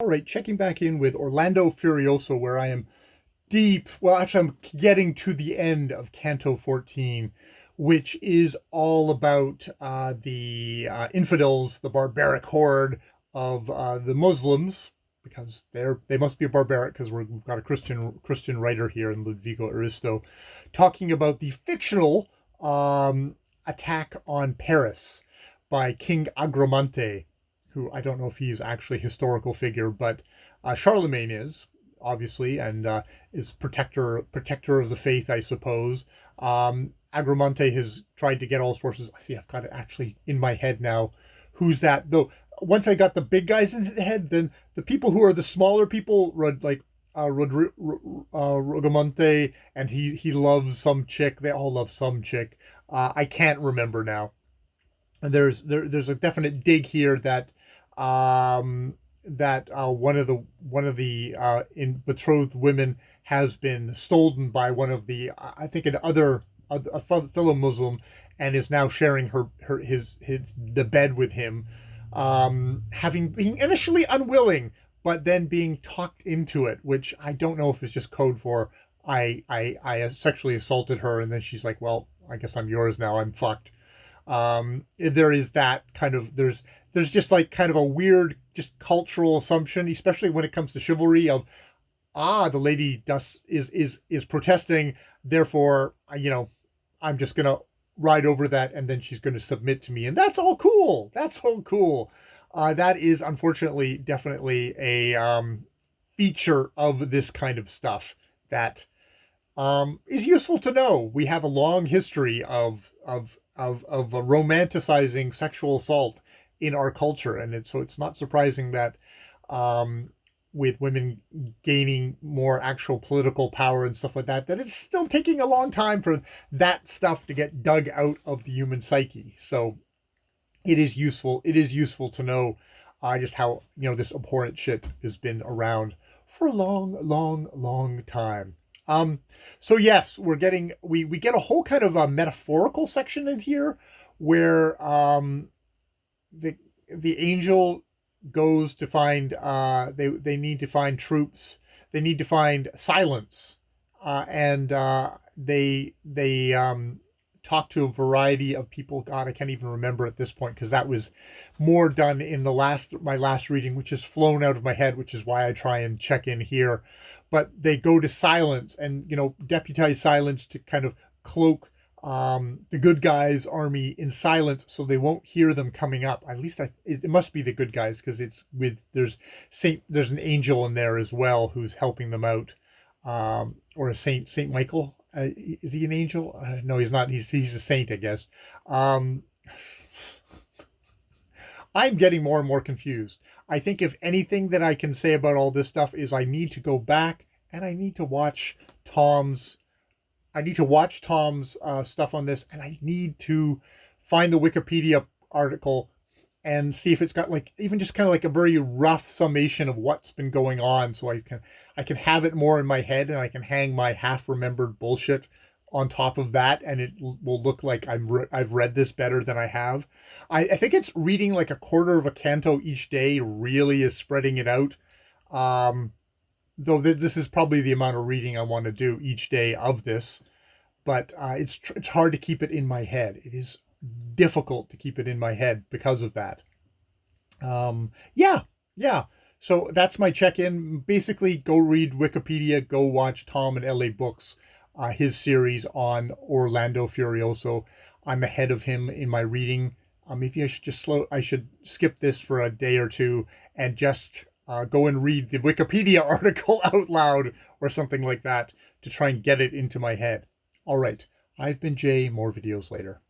All right, checking back in with Orlando Furioso, where I am deep. Well, actually, I'm getting to the end of Canto 14, which is all about the infidels, the barbaric horde of the Muslims, because they must be a barbaric because we've got a Christian writer here in Ludvigo Aristo, talking about the fictional attack on Paris by King Agramante, who I don't know if he's actually a historical figure, but Charlemagne is obviously, and is protector of the faith, I suppose. Agramante has tried to get all sources. I see, I've got it actually in my head now. Who's that? Though once I got the big guys in the head, then the people who are the smaller people, like Rogamonte, and he loves some chick. They all love some chick. I can't remember now. And there's a definite dig here that one of the in betrothed women has been stolen by one of the I think a fellow Muslim, and is now sharing his the bed with him, having been initially unwilling, but then being talked into it, which I don't know if it's just code for I sexually assaulted her, and then she's like, well, I guess I'm yours now. I'm fucked. There is that kind of there's just like kind of a weird just cultural assumption, especially when it comes to chivalry, of the lady is protesting, therefore I'm just gonna ride over that, and then she's gonna submit to me, and that's all cool. That's all cool. That is unfortunately definitely a feature of this kind of stuff that is useful to know. We have a long history of romanticizing sexual assault in our culture, and so it's not surprising that with women gaining more actual political power and stuff like that, that it's still taking a long time for that stuff to get dug out of the human psyche. So it is useful. It is useful to know just how this abhorrent shit has been around for a long time. So yes, we get a whole kind of a metaphorical section in here where the angel goes to find they need to find troops, they need to find silence, and they talk to a variety of people. God, I can't even remember at this point because that was more done in my last reading, which has flown out of my head, which is why I try and check in here. But they go to silence and deputize silence to kind of cloak the good guys' army in silence, so they won't hear them coming up. At least it must be the good guys, because it's with there's an angel in there as well who's helping them out, or a Saint Michael. Is he an angel? No, he's not. He's a saint, I guess. I'm getting more and more confused. I think if anything that I can say about all this stuff is I need to go back and I need to watch Tom's stuff on this, and I need to find the Wikipedia article and see if it's got like even just kind of like a very rough summation of what's been going on, so I can have it more in my head, and I can hang my half remembered bullshit on top of that, and it will look like I've read this better than I have. I think it's reading like a quarter of a canto each day really is spreading it out. Though this is probably the amount of reading I want to do each day of this, but it's hard to keep it in my head. It is difficult to keep it in my head because of that. Yeah. So that's my check-in. Basically, go read Wikipedia, go watch Tom and LA Books, his series on Orlando Furioso. I'm ahead of him in my reading. Maybe I should skip this for a day or two and just go and read the Wikipedia article out loud or something like that to try and get it into my head. All right. I've been Jay. More videos later.